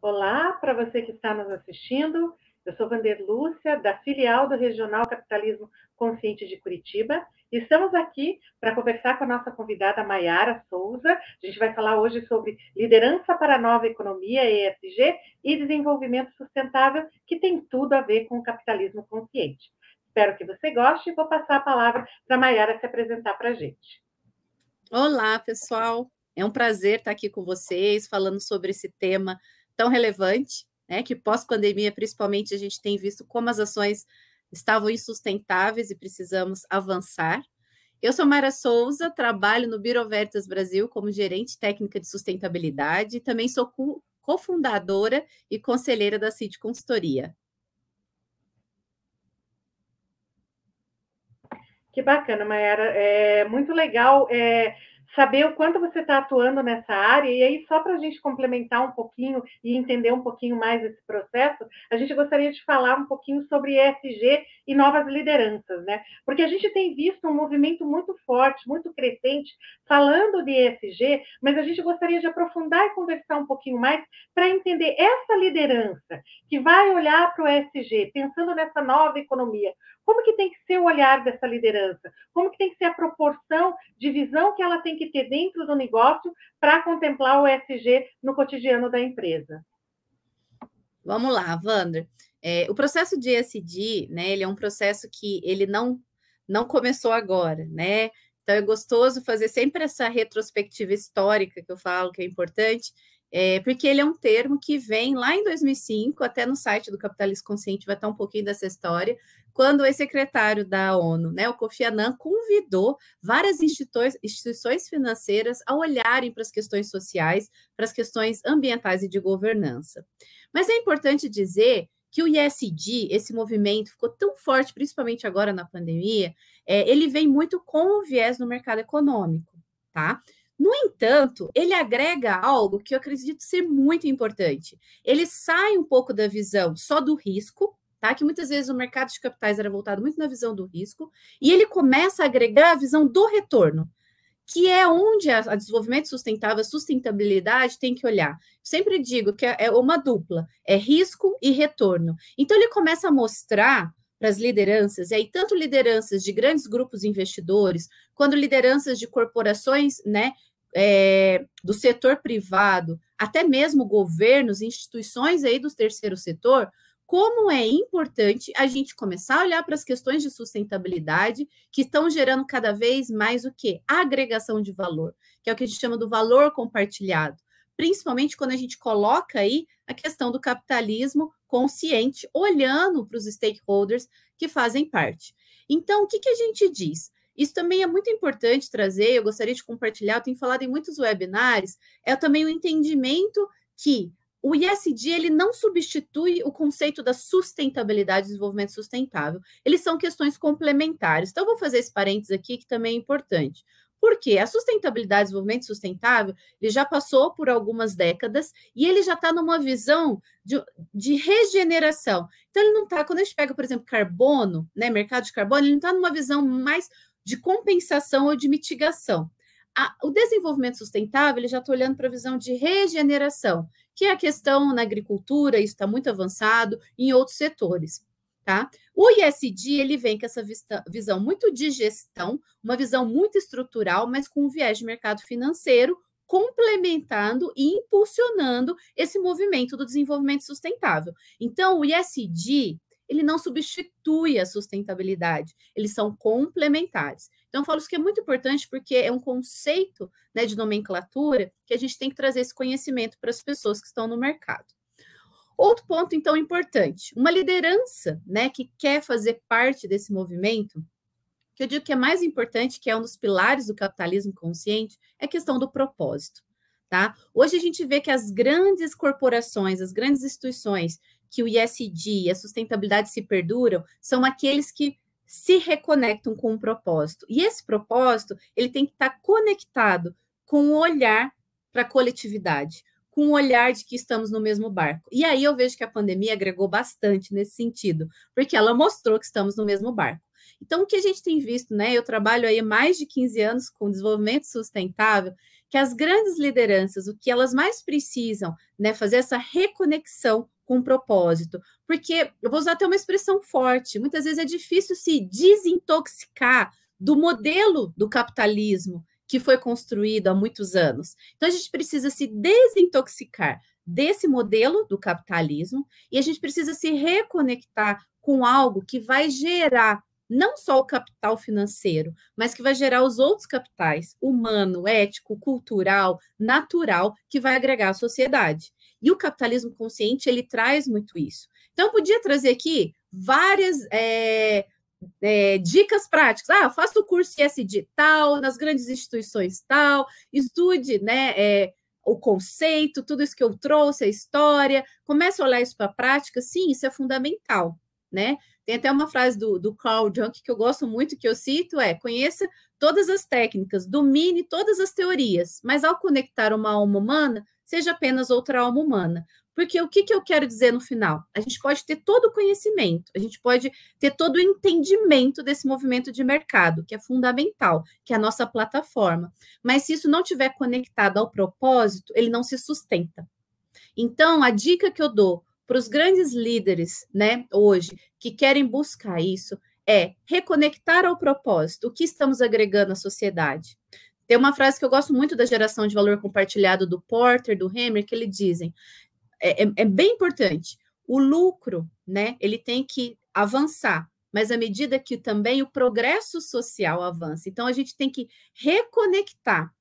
Olá, para você que está nos assistindo, eu sou Vander Lúcia, da filial do Regional Capitalismo Consciente de Curitiba, e estamos aqui para conversar com a nossa convidada Maiara Souza. A gente vai falar hoje sobre liderança para a nova economia, ESG, e desenvolvimento sustentável, que tem tudo a ver com o capitalismo consciente. Espero que você goste e vou passar a palavra para a Maiara se apresentar para a gente. Olá, pessoal. É um prazer estar aqui com vocês, falando sobre esse tema tão relevante, né? Que pós-pandemia, principalmente, a gente tem visto como as ações estavam insustentáveis e precisamos avançar. Eu sou Mara Souza, trabalho no Bureau Veritas Brasil como gerente técnica de sustentabilidade e também sou cofundadora e conselheira da CID Consultoria. Que bacana, Maiara. É muito legal saber o quanto você está atuando nessa área. E aí, só para a gente complementar um pouquinho e entender um pouquinho mais esse processo, a gente gostaria de falar um pouquinho sobre ESG e novas lideranças, né? Porque a gente tem visto um movimento muito forte, muito crescente, falando de ESG, mas a gente gostaria de aprofundar e conversar um pouquinho mais para entender essa liderança que vai olhar para o ESG, pensando nessa nova economia. Como que tem que ser o olhar dessa liderança? Como que tem que ser a proporção de visão que ela tem que ter dentro do negócio para contemplar o ESG no cotidiano da empresa? Vamos lá, Wander. O processo de ESG, né, ele é um processo que ele não começou agora, né? Então é gostoso fazer sempre essa retrospectiva histórica que eu falo que é importante, porque ele é um termo que vem lá em 2005, até no site do Capitalismo Consciente vai estar um pouquinho dessa história, quando o ex-secretário da ONU, né, o Kofi Annan, convidou várias instituições financeiras a olharem para as questões sociais, para as questões ambientais e de governança. Mas é importante dizer que o ESG, esse movimento, ficou tão forte, principalmente agora na pandemia, ele vem muito com o viés no mercado econômico, tá? No entanto, ele agrega algo que eu acredito ser muito importante. Ele sai um pouco da visão só do risco, tá? Que muitas vezes o mercado de capitais era voltado muito na visão do risco, e ele começa a agregar a visão do retorno, que é onde a desenvolvimento sustentável, a sustentabilidade tem que olhar. Sempre digo que é uma dupla, é risco e retorno. Então, ele começa a mostrar para as lideranças, e aí tanto lideranças de grandes grupos investidores, quanto lideranças de corporações, né, do setor privado, até mesmo governos, instituições aí do terceiro setor, como é importante a gente começar a olhar para as questões de sustentabilidade que estão gerando cada vez mais o quê? A agregação de valor, que é o que a gente chama do valor compartilhado, principalmente quando a gente coloca aí a questão do capitalismo consciente, olhando para os stakeholders que fazem parte. Então, o que a gente diz? Isso também é muito importante trazer, eu gostaria de compartilhar, eu tenho falado em muitos webinários, é também o entendimento que o ESG, ele não substitui o conceito da sustentabilidade e desenvolvimento sustentável. Eles são questões complementares. Então, eu vou fazer esse parênteses aqui, que também é importante. Por quê? A sustentabilidade e desenvolvimento sustentável, ele já passou por algumas décadas e ele já está numa visão de regeneração. Então, ele não está, quando a gente pega, por exemplo, carbono, né, mercado de carbono, ele não está numa visão mais de compensação ou de mitigação. O desenvolvimento sustentável, ele já está olhando para a visão de regeneração, que é a questão na agricultura, isso está muito avançado, em outros setores, tá? O ESG, ele vem com essa visão muito de gestão, uma visão muito estrutural, mas com um viés de mercado financeiro, complementando e impulsionando esse movimento do desenvolvimento sustentável. Então, o ESG, ele não substitui a sustentabilidade, eles são complementares. Então, eu falo isso que é muito importante porque é um conceito, né, de nomenclatura que a gente tem que trazer esse conhecimento para as pessoas que estão no mercado. Outro ponto, então, importante, uma liderança, né, que quer fazer parte desse movimento, que eu digo que é mais importante, que é um dos pilares do capitalismo consciente, é a questão do propósito, tá? Hoje a gente vê que as grandes corporações, as grandes instituições, que o ESG e a sustentabilidade se perduram, são aqueles que se reconectam com um propósito. E esse propósito, ele tem que estar conectado com o olhar para a coletividade, com o olhar de que estamos no mesmo barco. E aí eu vejo que a pandemia agregou bastante nesse sentido, porque ela mostrou que estamos no mesmo barco. Então, o que a gente tem visto, né? Eu trabalho aí há mais de 15 anos com desenvolvimento sustentável, que as grandes lideranças, o que elas mais precisam, né, fazer essa reconexão com o propósito, porque eu vou usar até uma expressão forte, muitas vezes é difícil se desintoxicar do modelo do capitalismo que foi construído há muitos anos. Então, a gente precisa se desintoxicar desse modelo do capitalismo e a gente precisa se reconectar com algo que vai gerar não só o capital financeiro, mas que vai gerar os outros capitais, humano, ético, cultural, natural, que vai agregar à sociedade. E o capitalismo consciente, ele traz muito isso. Então, eu podia trazer aqui várias dicas práticas. Faça o curso ISD tal, nas grandes instituições tal, estude, né, o conceito, tudo isso que eu trouxe, a história, comece a olhar isso para a prática. Sim, isso é fundamental, né? Tem até uma frase do Carl Jung que eu gosto muito, que eu cito, conheça todas as técnicas, domine todas as teorias, mas ao conectar uma alma humana, seja apenas outra alma humana. Porque o que eu quero dizer no final? A gente pode ter todo o conhecimento, a gente pode ter todo o entendimento desse movimento de mercado, que é fundamental, que é a nossa plataforma. Mas se isso não estiver conectado ao propósito, ele não se sustenta. Então, a dica que eu dou para os grandes líderes, né, hoje, que querem buscar isso, é reconectar ao propósito, o que estamos agregando à sociedade. Tem uma frase que eu gosto muito da geração de valor compartilhado do Porter, do Hammer, que eles dizem, é bem importante, o lucro, né, ele tem que avançar, mas à medida que também o progresso social avança. Então, a gente tem que reconectar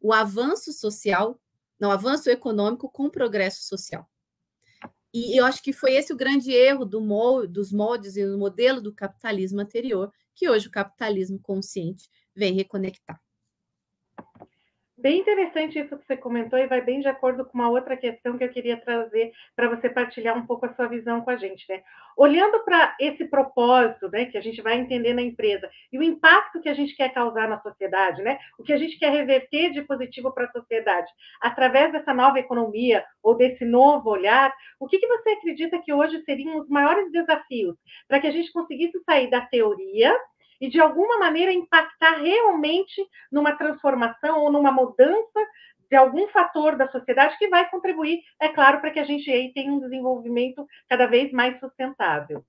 o avanço social, não, o avanço econômico com o progresso social. E eu acho que foi esse o grande erro dos moldes e do modelo do capitalismo anterior, que hoje o capitalismo consciente vem reconectar. Bem interessante isso que você comentou e vai bem de acordo com uma outra questão que eu queria trazer para você partilhar um pouco a sua visão com a gente, né? Olhando para esse propósito, né, que a gente vai entender na empresa e o impacto que a gente quer causar na sociedade, né? O que a gente quer reverter de positivo para a sociedade através dessa nova economia ou desse novo olhar, o que você acredita que hoje seriam os maiores desafios para que a gente conseguisse sair da teoria e, de alguma maneira, impactar realmente numa transformação ou numa mudança de algum fator da sociedade que vai contribuir, é claro, para que a gente aí tenha um desenvolvimento cada vez mais sustentável?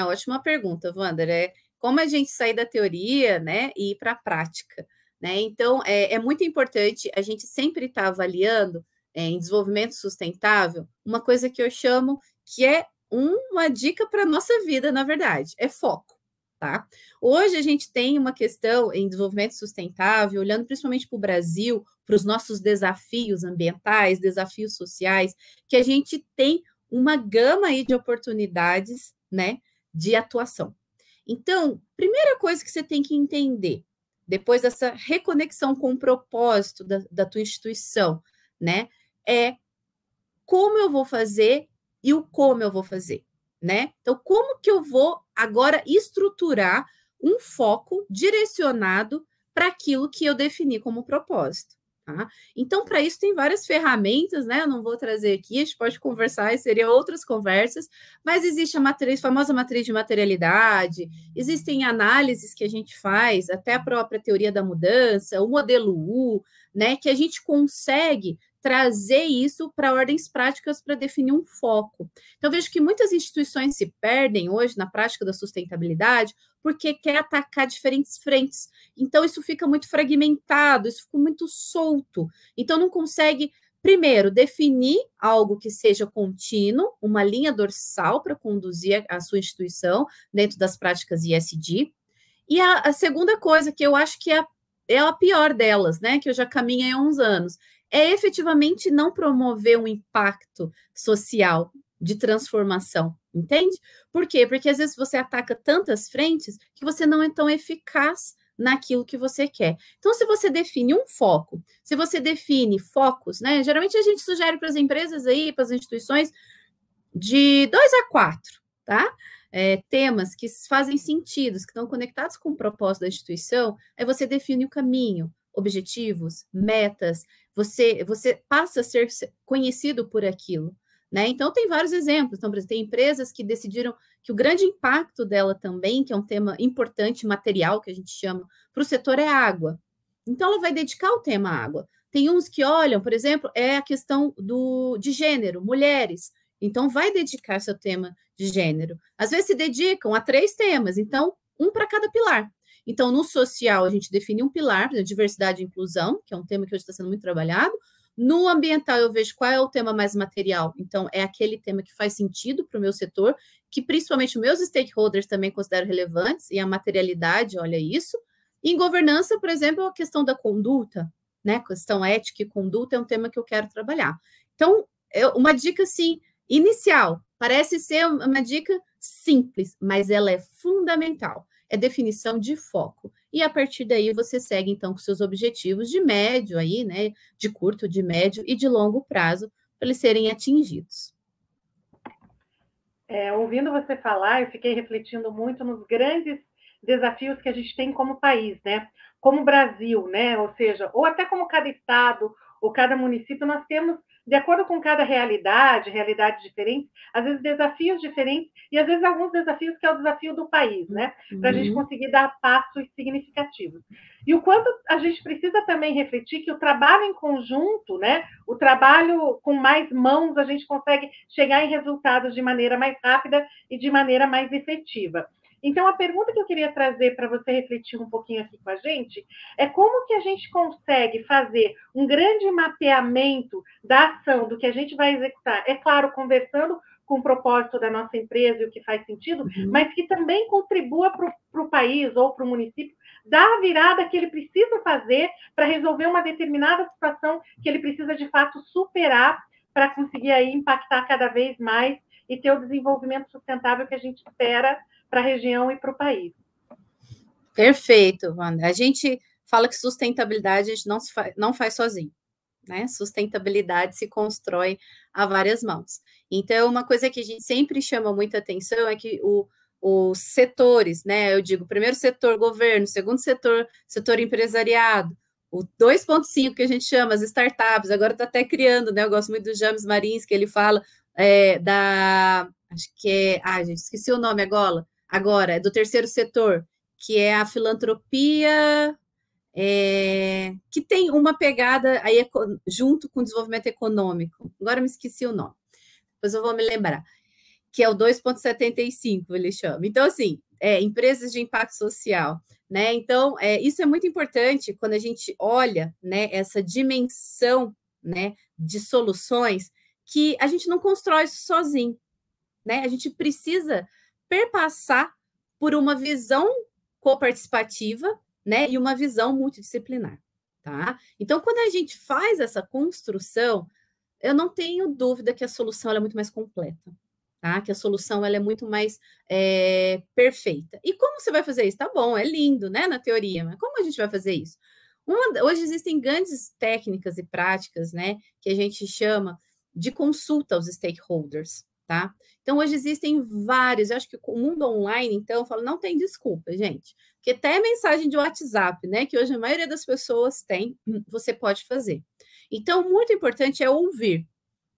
Ótima pergunta, Wander. Como a gente sair da teoria, né, e ir para a prática, né? Então, é muito importante a gente sempre estar avaliando em desenvolvimento sustentável uma coisa que eu chamo que é uma dica para a nossa vida, na verdade, é foco. Tá? Hoje a gente tem uma questão em desenvolvimento sustentável, olhando principalmente para o Brasil, para os nossos desafios ambientais, desafios sociais, que a gente tem uma gama aí de oportunidades, né, de atuação. Então, primeira coisa que você tem que entender, depois dessa reconexão com o propósito da tua instituição, né, é como eu vou fazer e o como eu vou fazer. Né? Então, como que eu vou agora estruturar um foco direcionado para aquilo que eu defini como propósito? Tá? Então, para isso, tem várias ferramentas, né? Eu não vou trazer aqui, a gente pode conversar, e seriam outras conversas, mas existe a famosa matriz de materialidade, existem análises que a gente faz, até a própria teoria da mudança, o modelo U, né? Que a gente consegue trazer isso para ordens práticas para definir um foco. Então, vejo que muitas instituições se perdem hoje na prática da sustentabilidade porque quer atacar diferentes frentes. Então, isso fica muito fragmentado, isso fica muito solto. Então, não consegue, primeiro, definir algo que seja contínuo, uma linha dorsal para conduzir a sua instituição dentro das práticas ISD. E a segunda coisa, que eu acho que é a pior delas, né? Que eu já caminho há uns anos, é efetivamente não promover um impacto social de transformação, entende? Por quê? Porque às vezes você ataca tantas frentes que você não é tão eficaz naquilo que você quer. Então, se você define um foco, se você define focos, né? Geralmente a gente sugere para as empresas aí, para as instituições, de 2 a 4, tá? Temas que fazem sentido, que estão conectados com o propósito da instituição, aí você define o caminho, objetivos, metas, você passa a ser conhecido por aquilo, né? Então, tem vários exemplos. Então, por exemplo, tem empresas que decidiram que o grande impacto dela também, que é um tema importante, material, que a gente chama, para o setor é água. Então, ela vai dedicar o tema água. Tem uns que olham, por exemplo, é a questão de gênero, mulheres. Então, vai dedicar seu tema de gênero. Às vezes se dedicam a 3 temas, então, um para cada pilar. Então, no social, a gente define um pilar, por exemplo, diversidade e inclusão, que é um tema que hoje está sendo muito trabalhado. No ambiental, eu vejo qual é o tema mais material. Então, é aquele tema que faz sentido para o meu setor, que principalmente os meus stakeholders também consideram relevantes, e a materialidade, olha isso. E em governança, por exemplo, a questão da conduta, né? Questão ética e conduta é um tema que eu quero trabalhar. Então, uma dica, assim, inicial, parece ser uma dica simples, mas ela é fundamental. É definição de foco. E a partir daí você segue, então, com seus objetivos de médio aí, né? De curto, de médio e de longo prazo, para eles serem atingidos. Ouvindo você falar, eu fiquei refletindo muito nos grandes desafios que a gente tem como país, né? Como Brasil, né? Ou seja, ou até como cada estado ou cada município, nós temos, de acordo com cada realidades diferentes, às vezes desafios diferentes e às vezes alguns desafios que é o desafio do país, né? Para a gente conseguir dar passos significativos. E o quanto a gente precisa também refletir que o trabalho em conjunto, né? O trabalho com mais mãos, a gente consegue chegar em resultados de maneira mais rápida e de maneira mais efetiva. Então, a pergunta que eu queria trazer para você refletir um pouquinho aqui com a gente é como que a gente consegue fazer um grande mapeamento da ação, do que a gente vai executar. É claro, conversando com o propósito da nossa empresa e o que faz sentido, mas que também contribua para o país ou para o município dar a virada que ele precisa fazer para resolver uma determinada situação que ele precisa, de fato, superar para conseguir aí impactar cada vez mais e ter o desenvolvimento sustentável que a gente espera para a região e para o país. Perfeito, Wanda. A gente fala que sustentabilidade a gente não faz sozinho, né? Sustentabilidade se constrói a várias mãos. Então, uma coisa que a gente sempre chama muita atenção é que os setores, né? Eu digo, primeiro setor governo, segundo setor empresariado, o 2.5 que a gente chama, as startups, agora está até criando, né? Eu gosto muito do James Marins, que ele fala acho que gente, esqueci o nome agora, é do terceiro setor, que é a filantropia, que tem uma pegada aí junto com o desenvolvimento econômico. Agora me esqueci o nome, depois eu vou me lembrar, que é o 2.75, ele chama. Então, assim, empresas de impacto social, né? Então, isso é muito importante quando a gente olha, né, essa dimensão, né, de soluções, que a gente não constrói isso sozinho, né? A gente precisa perpassar por uma visão coparticipativa, né, e uma visão multidisciplinar, tá? Então, quando a gente faz essa construção, eu não tenho dúvida que a solução é muito mais completa, tá? Que a solução ela é muito mais perfeita. E como você vai fazer isso? Tá bom, é lindo, né, na teoria, mas como a gente vai fazer isso? Hoje existem grandes técnicas e práticas, né, que a gente chama de consulta aos stakeholders, tá? Então, hoje existem vários, eu acho que o mundo online, então, eu falo, não tem desculpa, gente, porque até mensagem de WhatsApp, né, que hoje a maioria das pessoas tem, você pode fazer. Então, muito importante é ouvir,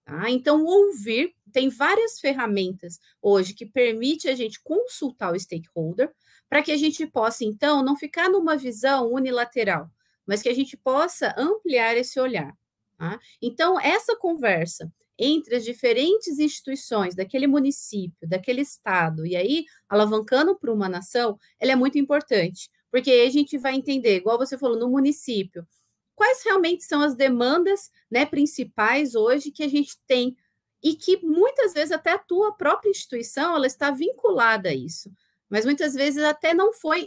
tá? Então, ouvir, tem várias ferramentas hoje que permite a gente consultar o stakeholder para que a gente possa, então, não ficar numa visão unilateral, mas que a gente possa ampliar esse olhar, tá? Então, essa conversa entre as diferentes instituições daquele município, daquele estado, e aí alavancando para uma nação, ela é muito importante, porque aí a gente vai entender, igual você falou, no município, quais realmente são as demandas, né, principais hoje que a gente tem e que muitas vezes até a tua própria instituição ela está vinculada a isso, mas muitas vezes até não foi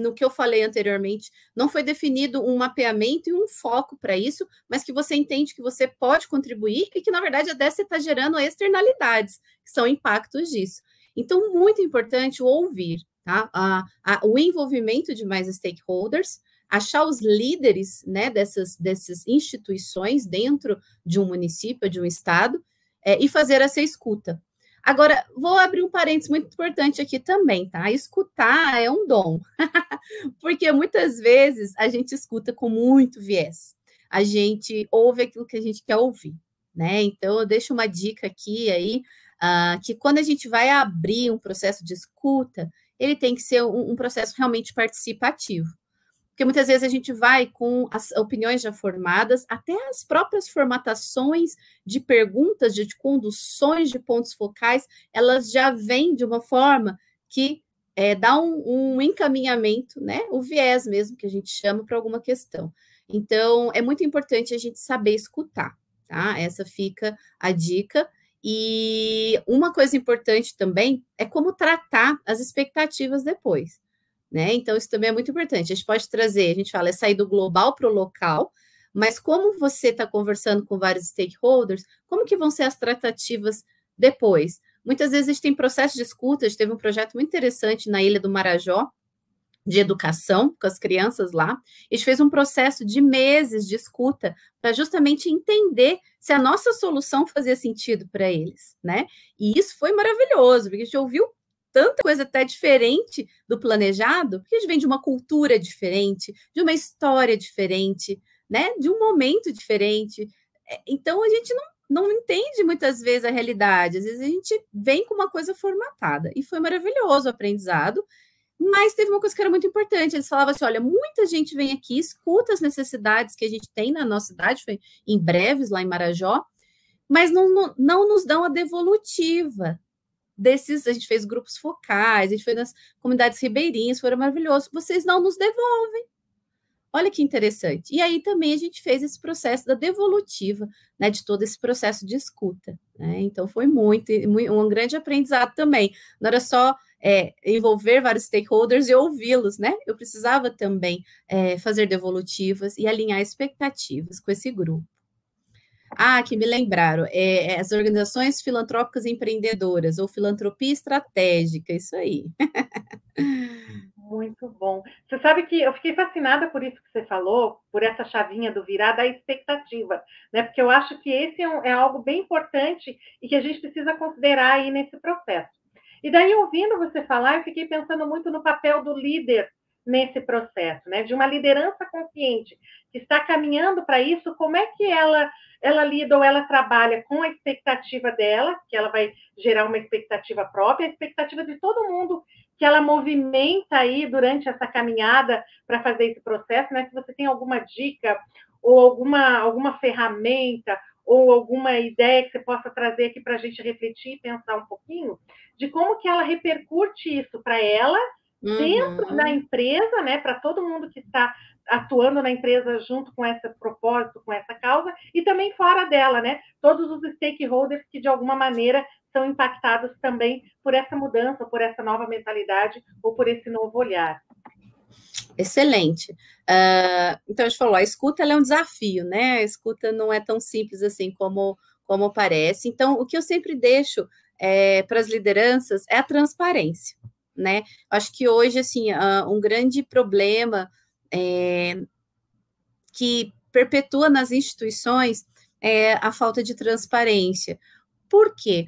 no que eu falei anteriormente, não foi definido um mapeamento e um foco para isso, mas que você entende que você pode contribuir e que, na verdade, até você está gerando externalidades, que são impactos disso. Então, muito importante o ouvir, tá? O envolvimento de mais stakeholders, achar os líderes, né, dessas instituições dentro de um município, de um estado, e fazer essa escuta. Agora, vou abrir um parênteses muito importante aqui também, tá? Escutar é um dom, porque muitas vezes a gente escuta com muito viés, a gente ouve aquilo que a gente quer ouvir, né? Então, eu deixo uma dica aqui aí, que quando a gente vai abrir um processo de escuta, ele tem que ser um processo realmente participativo. Porque muitas vezes a gente vai com as opiniões já formadas, até as próprias formatações de perguntas, de conduções de pontos focais, elas já vêm de uma forma que dá um encaminhamento, né? O viés mesmo que a gente chama para alguma questão. Então, é muito importante a gente saber escutar, tá? Essa fica a dica. E uma coisa importante também é como tratar as expectativas depois, né? Então, isso também é muito importante. A gente pode trazer, a gente fala, é sair do global para o local, mas como você está conversando com vários stakeholders, como que vão ser as tratativas depois? Muitas vezes a gente tem processo de escuta, a gente teve um projeto muito interessante na Ilha do Marajó, de educação com as crianças lá. A gente fez um processo de meses de escuta para justamente entender se a nossa solução fazia sentido para eles, né? E isso foi maravilhoso, porque a gente ouviu tanta coisa até diferente do planejado, porque a gente vem de uma cultura diferente, de uma história diferente, né? De um momento diferente. Então, a gente não entende muitas vezes a realidade. Às vezes, a gente vem com uma coisa formatada. E foi maravilhoso o aprendizado. Mas teve uma coisa que era muito importante. Eles falavam assim: olha, muita gente vem aqui, escuta as necessidades que a gente tem na nossa cidade, foi em Breves, lá em Marajó, mas não nos dão a devolutiva desses. A gente fez grupos focais, a gente foi nas comunidades ribeirinhas, foi maravilhoso. Vocês não nos devolvem. Olha que interessante. E aí também a gente fez esse processo da devolutiva, né, de todo esse processo de escuta, né? Então foi um grande aprendizado também. Não era só envolver vários stakeholders e ouvi-los, né? Eu precisava também fazer devolutivas e alinhar expectativas com esse grupo. Ah, que me lembraram, as organizações filantrópicas empreendedoras, ou filantropia estratégica, isso aí. Muito bom. Você sabe que eu fiquei fascinada por isso que você falou, por essa chavinha do virar da expectativa, né? Porque eu acho que esse é algo bem importante e que a gente precisa considerar aí nesse processo. E daí, ouvindo você falar, eu fiquei pensando muito no papel do líder nesse processo, né? De uma liderança consciente que está caminhando para isso, como é que ela lida ou ela trabalha com a expectativa dela, que ela vai gerar uma expectativa própria, a expectativa de todo mundo que ela movimenta aí durante essa caminhada para fazer esse processo, né? Se você tem alguma dica ou alguma ferramenta ou alguma ideia que você possa trazer aqui para a gente refletir e pensar um pouquinho de como que ela repercute isso para ela dentro da empresa, né? Para todo mundo que está atuando na empresa junto com esse propósito, com essa causa, e também fora dela, né? Todos os stakeholders que, de alguma maneira, são impactados também por essa mudança, por essa nova mentalidade ou por esse novo olhar. Excelente. Então, a gente falou, a escuta ela é um desafio, né? A escuta não é tão simples assim como parece. Então, o que eu sempre deixo para as lideranças é a transparência, né? Acho que hoje, assim, um grande problema que perpetua nas instituições é a falta de transparência. Por quê?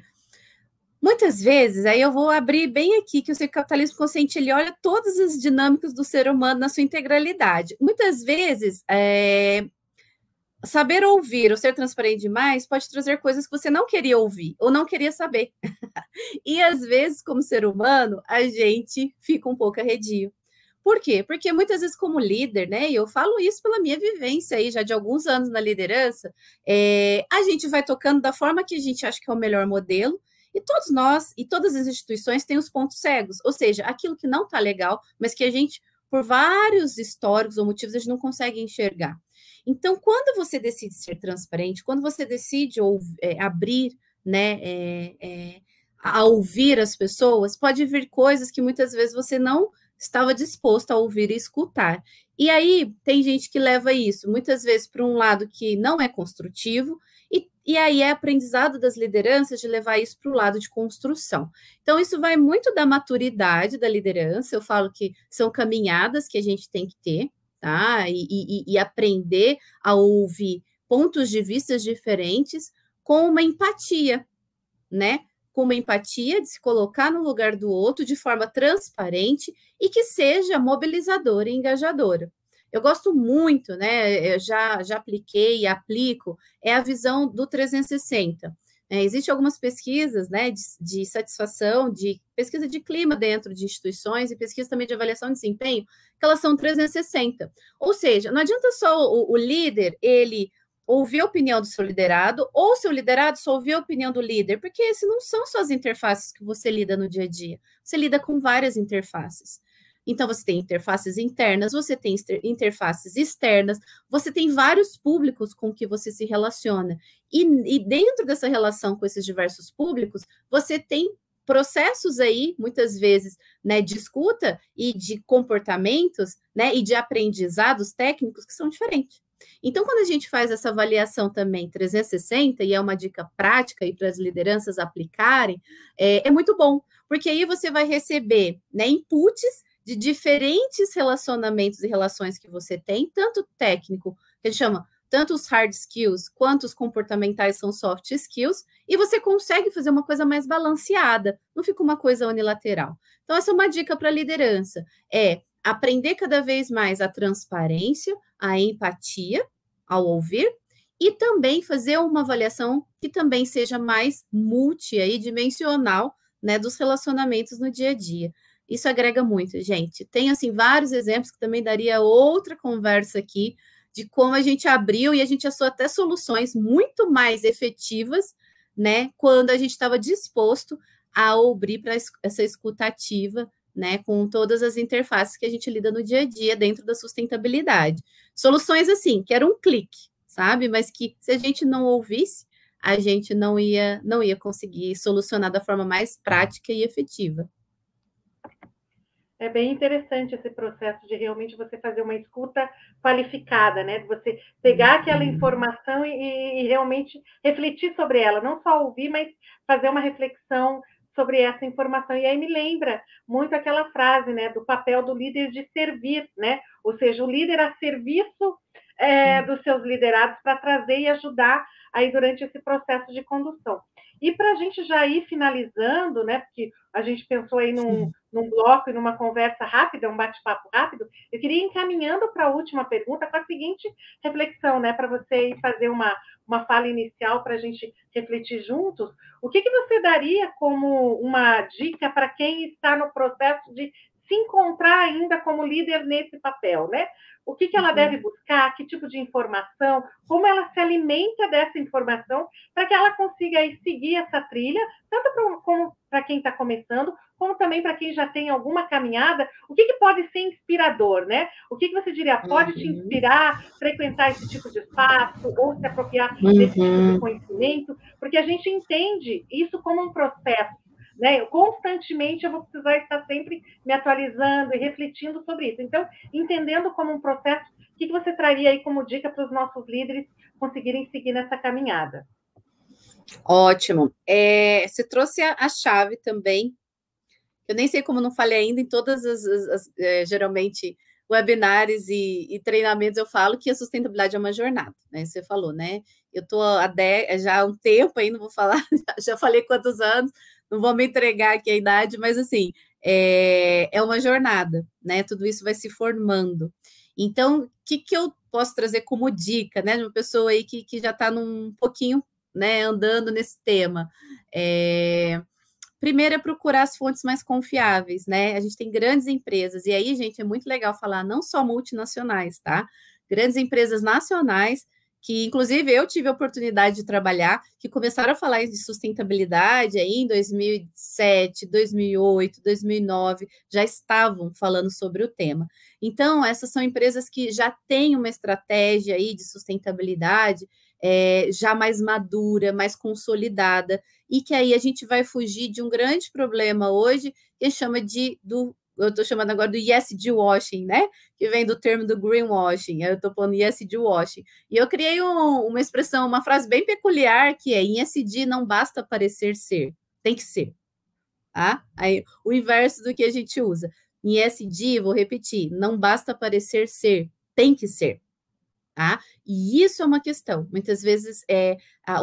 Muitas vezes, aí eu vou abrir bem aqui, que eu sei que o capitalismo consciente, ele olha todas as dinâmicas do ser humano na sua integralidade. Muitas vezes, saber ouvir ou ser transparente demais pode trazer coisas que você não queria ouvir ou não queria saber. E, às vezes, como ser humano, a gente fica um pouco arredio. Por quê? Porque muitas vezes como líder, né, e eu falo isso pela minha vivência aí já de alguns anos na liderança, a gente vai tocando da forma que a gente acha que é o melhor modelo, e todos nós e todas as instituições têm os pontos cegos, ou seja, aquilo que não está legal, mas que a gente, por vários históricos ou motivos, a gente não consegue enxergar. Então, quando você decide ser transparente, quando você decide abrir, né, a ouvir as pessoas, pode vir coisas que muitas vezes você não estava disposto a ouvir e escutar. E aí, tem gente que leva isso, muitas vezes, para um lado que não é construtivo, e aí é aprendizado das lideranças de levar isso para o lado de construção. Então, isso vai muito da maturidade da liderança, eu falo que são caminhadas que a gente tem que ter, tá? E aprender a ouvir pontos de vista diferentes com uma empatia, né? Com uma empatia de se colocar no lugar do outro de forma transparente e que seja mobilizadora e engajadora. Eu gosto muito, né? Eu já apliquei e aplico, é a visão do 360. Existem algumas pesquisas, né, de satisfação, de pesquisa de clima dentro de instituições e pesquisa também de avaliação de desempenho, que elas são 360. Ou seja, não adianta só o líder, ele ouvir a opinião do seu liderado, ou seu liderado só ouvir a opinião do líder, porque esses não são só as interfaces que você lida no dia a dia. Você lida com várias interfaces. Então, você tem interfaces internas, você tem interfaces externas, você tem vários públicos com que você se relaciona. E dentro dessa relação com esses diversos públicos, você tem processos aí, muitas vezes, né, de escuta e de comportamentos, né, e de aprendizados técnicos que são diferentes. Então, quando a gente faz essa avaliação também 360, e é uma dica prática para as lideranças aplicarem, é muito bom, porque aí você vai receber, né, inputs de diferentes relacionamentos e relações que você tem, tanto técnico, que a gente chama tanto os hard skills, quanto os comportamentais são soft skills, e você consegue fazer uma coisa mais balanceada, não fica uma coisa unilateral. Então, essa é uma dica para a liderança, é aprender cada vez mais a transparência, a empatia ao ouvir, e também fazer uma avaliação que também seja mais multidimensional, né, dos relacionamentos no dia a dia. Isso agrega muito, gente. Tem, assim, vários exemplos que também daria outra conversa aqui, de como a gente abriu e a gente achou até soluções muito mais efetivas, né, quando a gente estava disposto a abrir para essa escuta ativa, né, com todas as interfaces que a gente lida no dia a dia dentro da sustentabilidade. Soluções assim, que era um clique, sabe? Mas que se a gente não ouvisse, a gente não ia conseguir solucionar da forma mais prática e efetiva. É bem interessante esse processo de realmente você fazer uma escuta qualificada, né? De você pegar aquela informação e realmente refletir sobre ela, não só ouvir, mas fazer uma reflexão sobre essa informação. E aí me lembra muito aquela frase, né, do papel do líder de servir, né? Ou seja, o líder a serviço dos seus liderados para trazer e ajudar aí durante esse processo de condução. E para a gente já ir finalizando, né? Porque a gente pensou aí num bloco e numa conversa rápida, um bate-papo rápido, eu queria ir encaminhando para a última pergunta com a seguinte reflexão, né? Para você ir fazer uma fala inicial para a gente refletir juntos. O que você daria como uma dica para quem está no processo de se encontrar ainda como líder nesse papel, né? O que ela deve buscar, que tipo de informação, como ela se alimenta dessa informação para que ela consiga aí seguir essa trilha, tanto para quem está começando, como também para quem já tem alguma caminhada. O que pode ser inspirador, né? O que você diria pode te inspirar a frequentar esse tipo de espaço ou se apropriar desse tipo de conhecimento? Porque a gente entende isso como um processo, né? Constantemente eu vou precisar estar sempre me atualizando e refletindo sobre isso. Então, entendendo como um processo, o que você traria aí como dica para os nossos líderes conseguirem seguir nessa caminhada? Ótimo. Você trouxe a chave também. Eu nem sei como não falei ainda em todas geralmente, webinars e treinamentos, eu falo que a sustentabilidade é uma jornada, né? Você falou, né? Eu estou já há um tempo aí, não vou falar, já falei quantos anos, não vou me entregar aqui a idade, mas assim, é uma jornada, né? Tudo isso vai se formando. Então, o que eu posso trazer como dica, né? De uma pessoa aí que já está num pouquinho, né, andando nesse tema. Primeiro é procurar as fontes mais confiáveis, né? A gente tem grandes empresas, e aí, gente, é muito legal falar, não só multinacionais, tá? Grandes empresas nacionais, que inclusive eu tive a oportunidade de trabalhar, que começaram a falar de sustentabilidade aí em 2007, 2008, 2009, já estavam falando sobre o tema. Então, essas são empresas que já têm uma estratégia aí de sustentabilidade já mais madura, mais consolidada, e que aí a gente vai fugir de um grande problema hoje, que chama eu estou chamando agora do ESG washing, né? Que vem do termo do greenwashing, eu estou falando ESG washing. E eu criei uma expressão, uma frase bem peculiar, que é: em ESG não basta parecer ser, tem que ser. Tá? Aí, o inverso do que a gente usa. Em ESG, vou repetir, não basta parecer ser, tem que ser. Tá? E isso é uma questão. Muitas vezes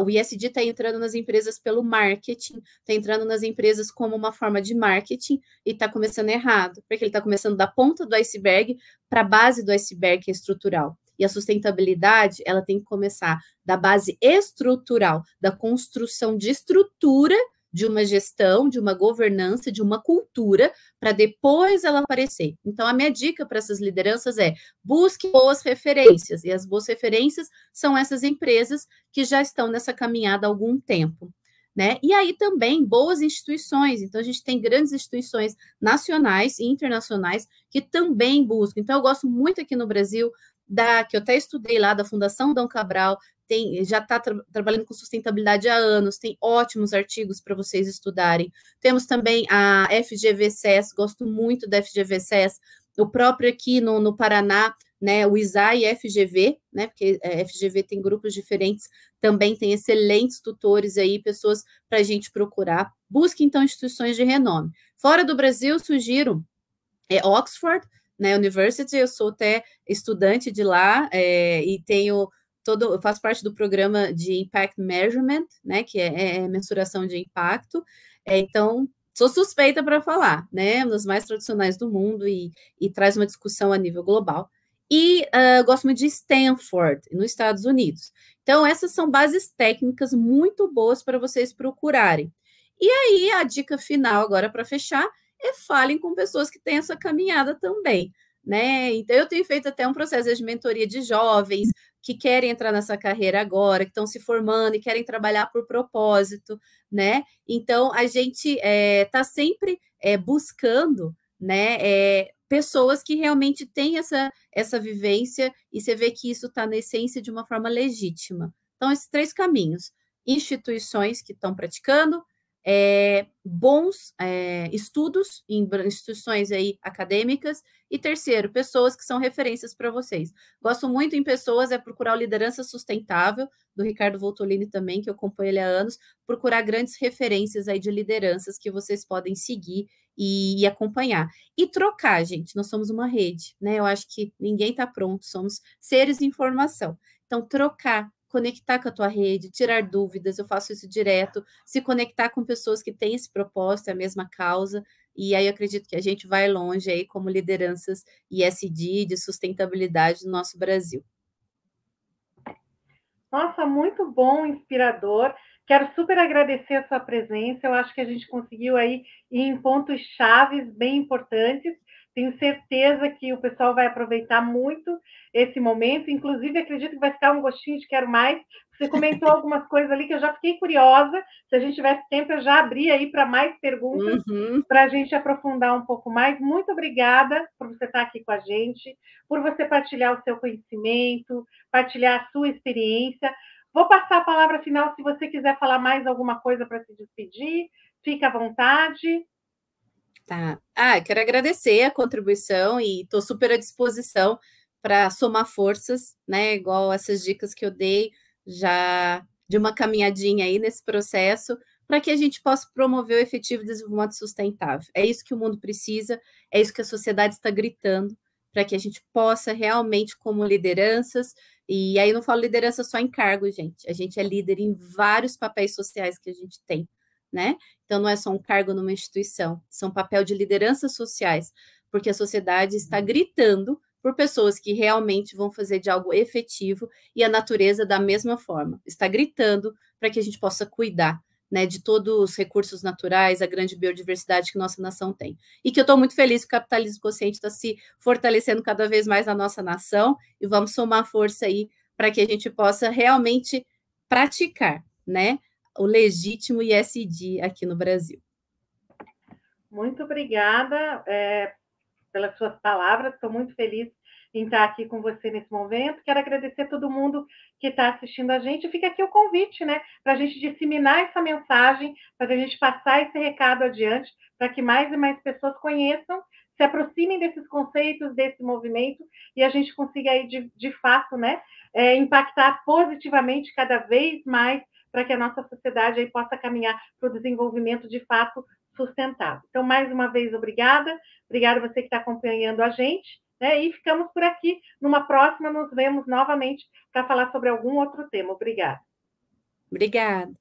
o ESG está entrando nas empresas pelo marketing, está entrando nas empresas como uma forma de marketing e está começando errado, porque ele está começando da ponta do iceberg para a base do iceberg, que é estrutural. E a sustentabilidade, ela tem que começar da base estrutural, da construção de estrutura de uma gestão, de uma governança, de uma cultura, para depois ela aparecer. Então, a minha dica para essas lideranças é: busque boas referências, e as boas referências são essas empresas que já estão nessa caminhada há algum tempo. Né? E aí também boas instituições. Então, a gente tem grandes instituições nacionais e internacionais que também buscam. Então, eu gosto muito aqui no Brasil que eu até estudei lá, da Fundação Dom Cabral, já está trabalhando com sustentabilidade há anos, tem ótimos artigos para vocês estudarem. Temos também a FGV-SES, gosto muito da FGV-SES, o próprio aqui no Paraná, né, o ISAI e FGV, né, porque a FGV tem grupos diferentes, também tem excelentes tutores aí, pessoas para a gente procurar. Busque, então, instituições de renome. Fora do Brasil, sugiro Oxford, né, University, eu sou até estudante de lá, e eu faço parte do programa de Impact Measurement, né, que é mensuração de impacto, então sou suspeita para falar, né, um dos mais tradicionais do mundo e traz uma discussão a nível global. E gosto muito de Stanford, nos Estados Unidos. Então, essas são bases técnicas muito boas para vocês procurarem. E aí, a dica final agora para fechar falem com pessoas que têm essa caminhada também, né? Então, eu tenho feito até um processo de mentoria de jovens que querem entrar nessa carreira agora, que estão se formando e querem trabalhar por propósito, né? Então, a gente está sempre buscando, né, pessoas que realmente têm essa vivência, e você vê que isso está na essência de uma forma legítima. Então, esses 3 caminhos: instituições que estão praticando, bons estudos em instituições aí acadêmicas, e terceiro, pessoas que são referências para vocês. Gosto muito em pessoas, procurar o Liderança Sustentável, do Ricardo Voltolini também, que eu acompanho ele há anos, procurar grandes referências aí de lideranças que vocês podem seguir e acompanhar. E trocar, gente, nós somos uma rede, né? Eu acho que ninguém está pronto, somos seres de informação. Então, trocar, conectar com a tua rede, tirar dúvidas, eu faço isso direto, se conectar com pessoas que têm esse propósito, a mesma causa, e aí eu acredito que a gente vai longe aí como lideranças ESG, de sustentabilidade no nosso Brasil. Nossa, muito bom, inspirador. Quero super agradecer a sua presença. Eu acho que a gente conseguiu aí ir em pontos chaves bem importantes. Tenho certeza que o pessoal vai aproveitar muito esse momento. Inclusive, acredito que vai ficar um gostinho de quero mais. Você comentou algumas coisas ali que eu já fiquei curiosa. Se a gente tivesse tempo, eu já abria aí para mais perguntas, para a gente aprofundar um pouco mais. Muito obrigada por você estar aqui com a gente, por você partilhar o seu conhecimento, partilhar a sua experiência. Vou passar a palavra final, se você quiser falar mais alguma coisa para se despedir, fica à vontade. Tá. Quero agradecer a contribuição e estou super à disposição para somar forças, né? Igual essas dicas que eu dei, já de uma caminhadinha aí nesse processo, para que a gente possa promover o efetivo desenvolvimento sustentável. É isso que o mundo precisa, é isso que a sociedade está gritando, para que a gente possa realmente, como lideranças, e aí não falo liderança só em cargo, gente, a gente é líder em vários papéis sociais que a gente tem, né? Então, não é só um cargo numa instituição, são papel de lideranças sociais, porque a sociedade está gritando por pessoas que realmente vão fazer de algo efetivo, e a natureza da mesma forma, está gritando para que a gente possa cuidar, né, de todos os recursos naturais, a grande biodiversidade que nossa nação tem. E que eu estou muito feliz que o capitalismo consciente está se fortalecendo cada vez mais na nossa nação, e vamos somar força aí para que a gente possa realmente praticar, né, o legítimo ESG aqui no Brasil. Muito obrigada pelas suas palavras, estou muito feliz em estar aqui com você nesse momento. Quero agradecer a todo mundo que está assistindo a gente. Fica aqui o convite, né, para a gente disseminar essa mensagem, para a gente passar esse recado adiante, para que mais e mais pessoas conheçam, se aproximem desses conceitos, desse movimento, e a gente consiga aí, de fato, né, impactar positivamente cada vez mais, para que a nossa sociedade aí possa caminhar para o desenvolvimento de fato sustentável. Então, mais uma vez, obrigada a você que está acompanhando a gente, né? E ficamos por aqui. Numa próxima, nos vemos novamente para falar sobre algum outro tema. Obrigada. Obrigada.